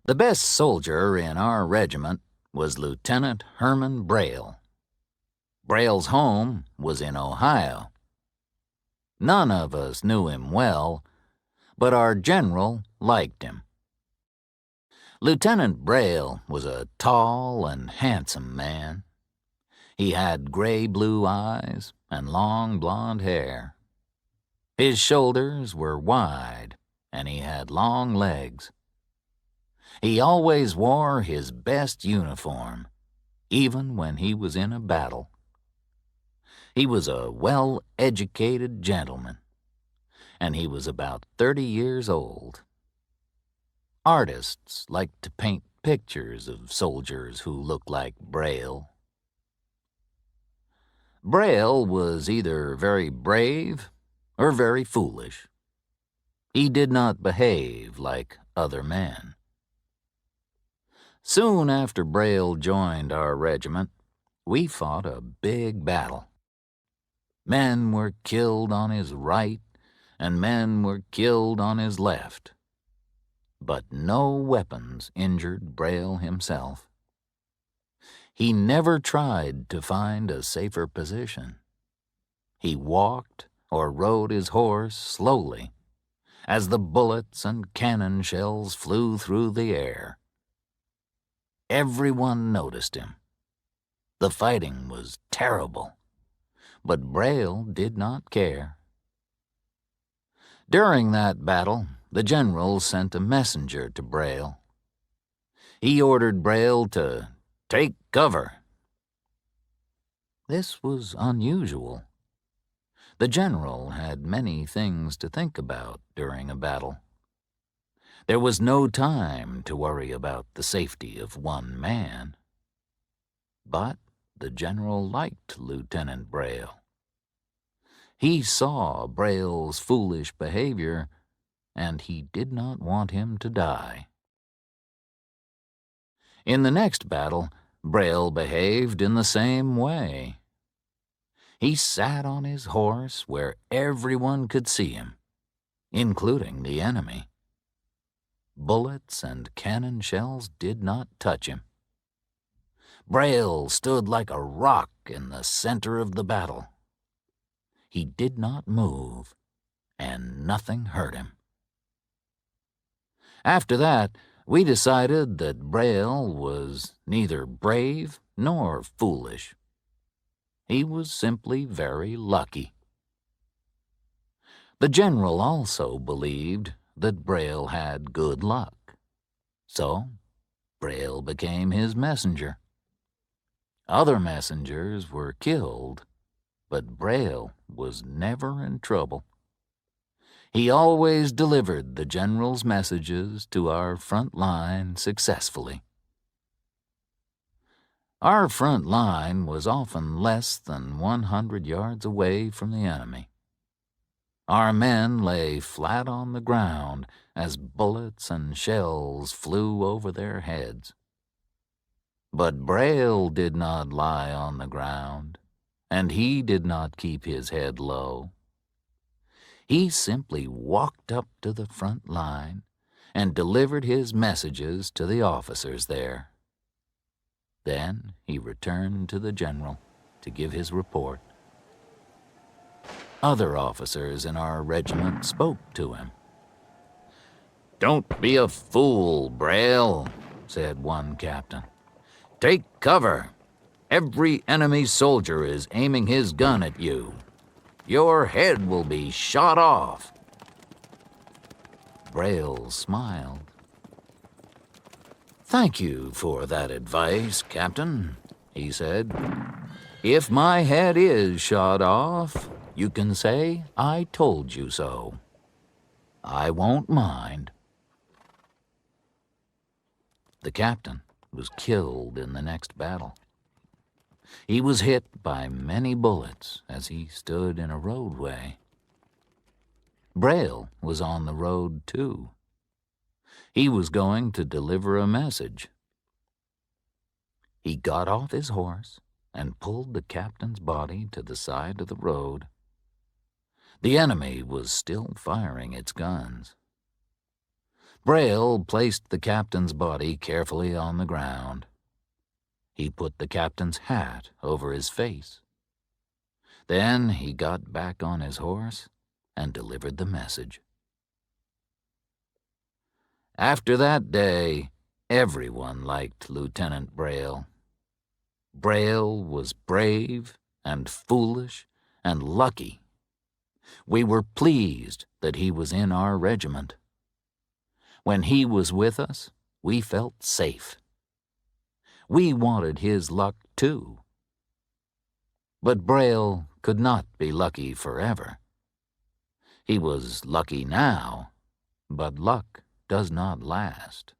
The best soldier in our regiment was Lieutenant Herman Braille. Braille's home was in Ohio. None of us knew him well, but our general liked him. Lieutenant Braille was a tall and handsome man. He had gray-blue eyes and long blonde hair. His shoulders were wide, and he had long legs. He always wore his best uniform, even when he was in a battle. He was a well-educated gentleman, and he was about 30 years old. Artists liked to paint pictures of soldiers who looked like Braille. Braille was either very brave or very foolish. He did not behave like other men. Soon after Braille joined our regiment, we fought a big battle. Men were killed on his right, and men were killed on his left. But no weapons injured Braille himself. He never tried to find a safer position. He walked or rode his horse slowly as the bullets and cannon shells flew through the air. Everyone noticed him. The fighting was terrible, but Braille did not care. During that battle, the general sent a messenger to Braille. He ordered Braille to take cover. This was unusual. The general had many things to think about during a battle. There was no time to worry about the safety of one man. But the general liked Lieutenant Braille. He saw Braille's foolish behavior, and he did not want him to die. In the next battle, Braille behaved in the same way. He sat on his horse where everyone could see him, including the enemy. Bullets and cannon shells did not touch him. Braille stood like a rock in the center of the battle. He did not move, and nothing hurt him. After that, we decided that Braille was neither brave nor foolish. He was simply very lucky. The general also believed that Braille had good luck. So, Braille became his messenger. Other messengers were killed, but Braille was never in trouble. He always delivered the general's messages to our front line successfully. Our front line was often less than 100 yards away from the enemy. Our men lay flat on the ground as bullets and shells flew over their heads. But Braille did not lie on the ground, and he did not keep his head low. He simply walked up to the front line and delivered his messages to the officers there. Then he returned to the general to give his report. Other officers in our regiment spoke to him. "Don't be a fool, Braille," said one captain. "Take cover. Every enemy soldier is aiming his gun at you. Your head will be shot off." Braille smiled. "Thank you for that advice, Captain," he said. "If my head is shot off, you can say I told you so. I won't mind." The captain was killed in the next battle. He was hit by many bullets as he stood in a roadway. Braille was on the road, too. He was going to deliver a message. He got off his horse and pulled the captain's body to the side of the road. The enemy was still firing its guns. Braille placed the captain's body carefully on the ground. He put the captain's hat over his face. Then he got back on his horse and delivered the message. After that day, everyone liked Lieutenant Braille. Braille was brave and foolish and lucky. We were pleased that he was in our regiment. When he was with us, we felt safe. We wanted his luck too. But Braille could not be lucky forever. He was lucky now, but luck does not last.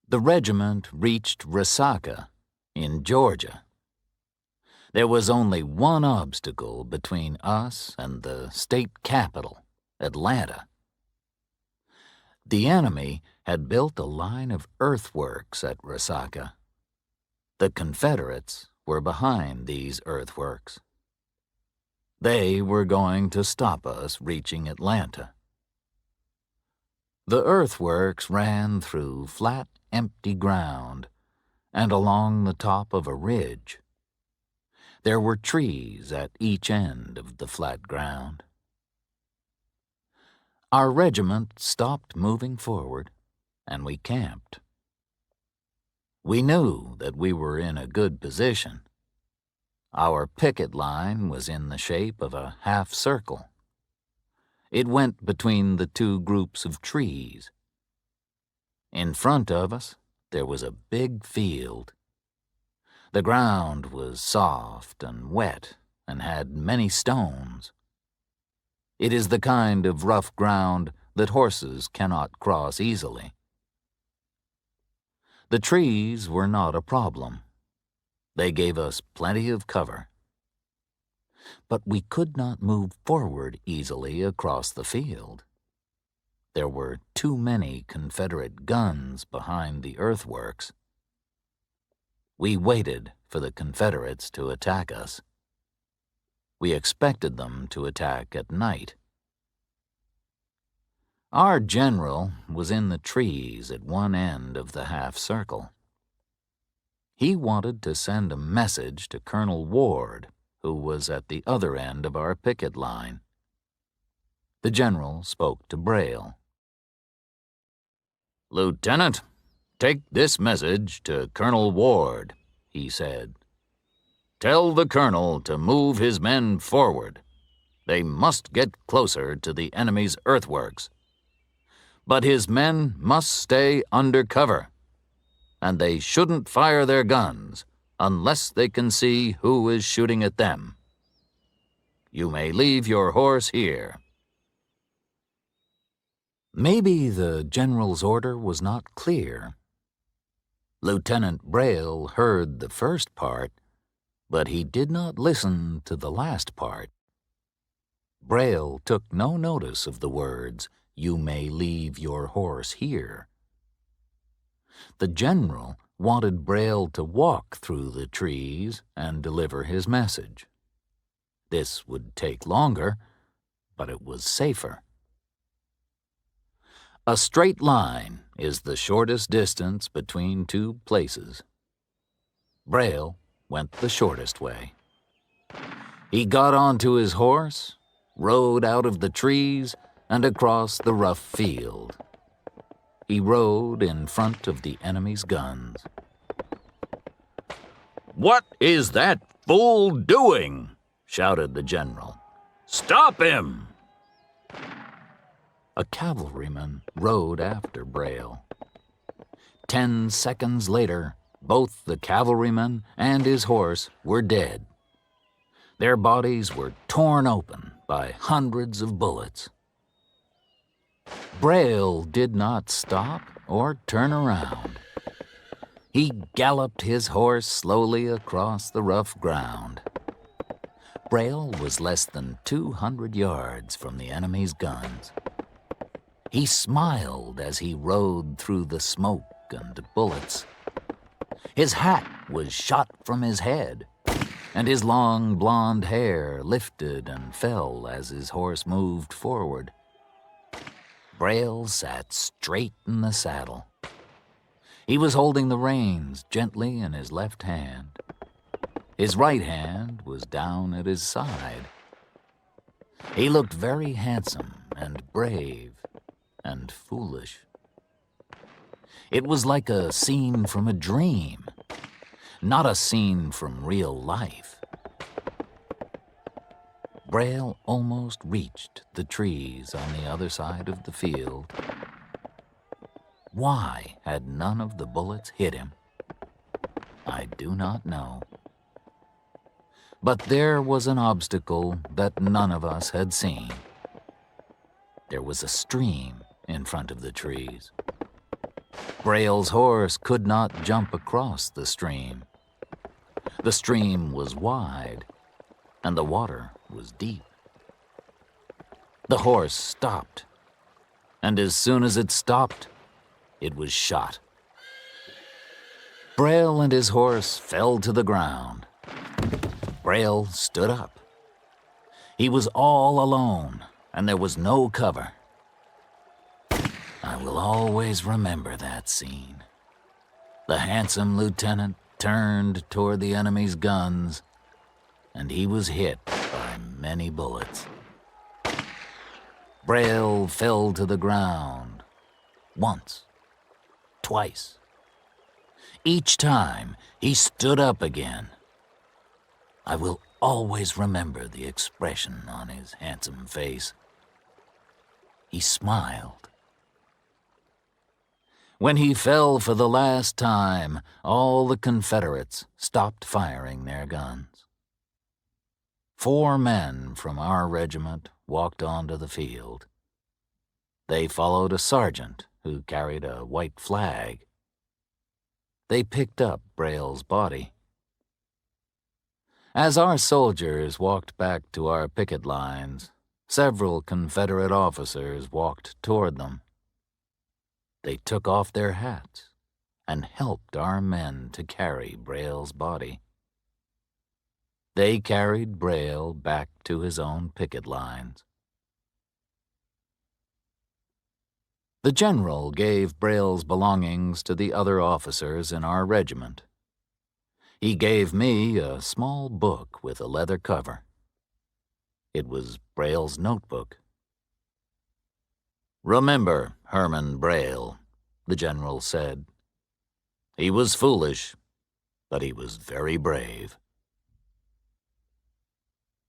The regiment reached Resaca in Georgia. There was only one obstacle between us and the state capital, Atlanta. The enemy had built a line of earthworks at Resaca. The Confederates were behind these earthworks. They were going to stop us reaching Atlanta. The earthworks ran through flat, empty ground and along the top of a ridge. There were trees at each end of the flat ground. Our regiment stopped moving forward, and we camped. We knew that we were in a good position. Our picket line was in the shape of a half circle. It went between the two groups of trees. In front of us, there was a big field. The ground was soft and wet and had many stones. It is the kind of rough ground that horses cannot cross easily. The trees were not a problem. They gave us plenty of cover. But we could not move forward easily across the field. There were too many Confederate guns behind the earthworks. We waited for the Confederates to attack us. We expected them to attack at night. Our general was in the trees at one end of the half circle. He wanted to send a message to Colonel Ward, who was at the other end of our picket line. The general spoke to Braille. "Lieutenant, take this message to Colonel Ward," he said. "Tell the colonel to move his men forward. They must get closer to the enemy's earthworks. But his men must stay under cover, and they shouldn't fire their guns unless they can see who is shooting at them. You may leave your horse here." Maybe the general's order was not clear. Lieutenant Braille heard the first part, but he did not listen to the last part. Braille took no notice of the words, "You may leave your horse here." The general wanted Braille to walk through the trees and deliver his message. This would take longer, but it was safer. A straight line is the shortest distance between two places. Braille went the shortest way. He got onto his horse, rode out of the trees, and across the rough field. He rode in front of the enemy's guns. "What is that fool doing?" shouted the general. "Stop him!" A cavalryman rode after Braille. 10 seconds later, both the cavalryman and his horse were dead. Their bodies were torn open by hundreds of bullets. Braille did not stop or turn around. He galloped his horse slowly across the rough ground. Braille was less than 200 yards from the enemy's guns. He smiled as he rode through the smoke and bullets. His hat was shot from his head, and his long blonde hair lifted and fell as his horse moved forward. Braille sat straight in the saddle. He was holding the reins gently in his left hand. His right hand was down at his side. He looked very handsome and brave and foolish. It was like a scene from a dream, not a scene from real life. Braille almost reached the trees on the other side of the field. Why had none of the bullets hit him? I do not know. But there was an obstacle that none of us had seen. There was a stream in front of the trees. Braille's horse could not jump across the stream. The stream was wide, and the water was deep. The horse stopped, and as soon as it stopped, it was shot. Braille and his horse fell to the ground. Braille stood up. He was all alone, and there was no cover. I will always remember that scene. The handsome lieutenant turned toward the enemy's guns, and he was hit by many bullets. Braille fell to the ground once, twice. Each time he stood up again. I will always remember the expression on his handsome face. He smiled. When he fell for the last time, all the Confederates stopped firing their guns. 4 men from our regiment walked onto the field. They followed a sergeant who carried a white flag. They picked up Braille's body. As our soldiers walked back to our picket lines, several Confederate officers walked toward them. They took off their hats and helped our men to carry Braille's body. They carried Braille back to his own picket lines. The general gave Braille's belongings to the other officers in our regiment. He gave me a small book with a leather cover. It was Braille's notebook. "Remember Herman Braille," the general said. "He was foolish, but he was very brave."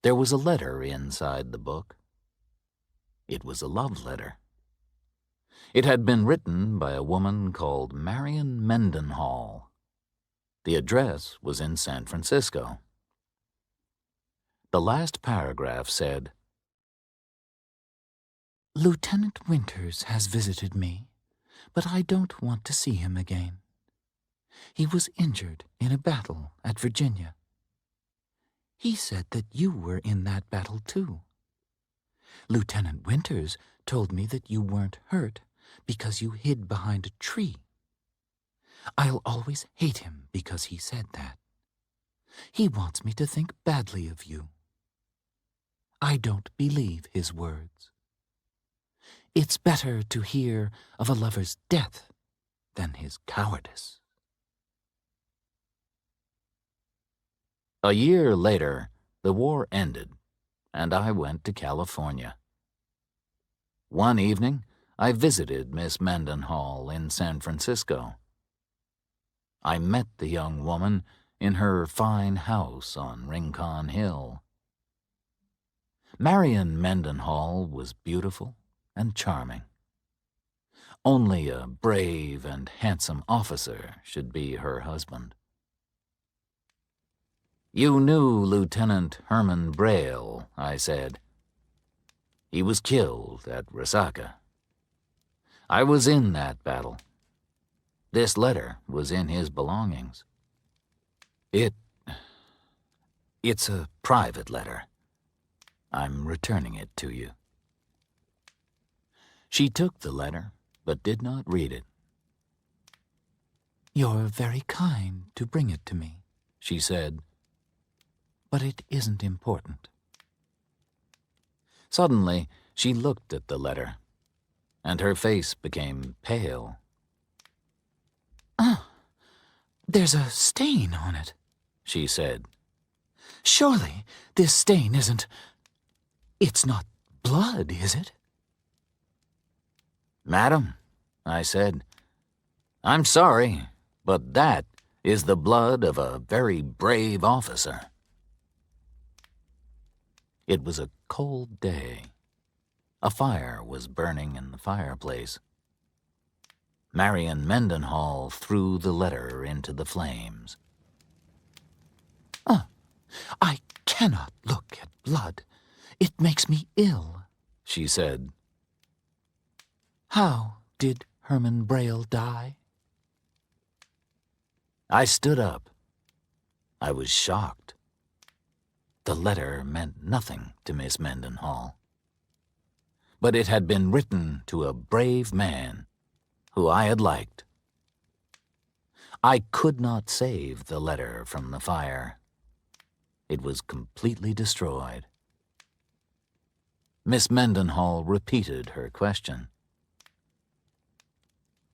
There was a letter inside the book. It was a love letter. It had been written by a woman called Marion Mendenhall. The address was in San Francisco. The last paragraph said, "Lieutenant Winters has visited me, but I don't want to see him again. He was injured in a battle at Virginia. He said that you were in that battle too. Lieutenant Winters told me that you weren't hurt because you hid behind a tree. I'll always hate him because he said that. He wants me to think badly of you. I don't believe his words. It's better to hear of a lover's death than his cowardice." A year later, the war ended, and I went to California. One evening, I visited Miss Mendenhall in San Francisco. I met the young woman in her fine house on Rincon Hill. Marion Mendenhall was beautiful and charming. Only a brave and handsome officer should be her husband. "You knew Lieutenant Herman Braille," I said. "He was killed at Resaca. I was in that battle. This letter was in his belongings. It's a private letter. I'm returning it to you." She took the letter, but did not read it. "You're very kind to bring it to me," she said, "but it isn't important." Suddenly, she looked at the letter. and her face became pale. There's a stain on it, she said. Surely this stain isn't... It's not blood, is it? Madam, I said, I'm sorry, but that is the blood of a very brave officer. It was a cold day. A fire was burning in the fireplace. Marion Mendenhall threw the letter into the flames. I cannot look at blood. It makes me ill, she said. How did Herman Braille die? I stood up. I was shocked. The letter meant nothing to Miss Mendenhall. But it had been written to a brave man who I had liked. I could not save the letter from the fire. It was completely destroyed. Miss Mendenhall repeated her question.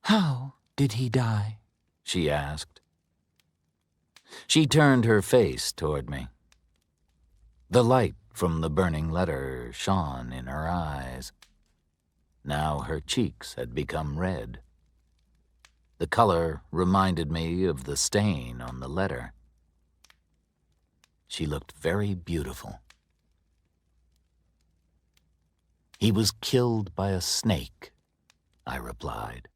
How did he die? She asked. She turned her face toward me. The light from the burning letter shone in her eyes. Now her cheeks had become red. The color reminded me of the stain on the letter. She looked very beautiful. He was killed by a snake, I replied.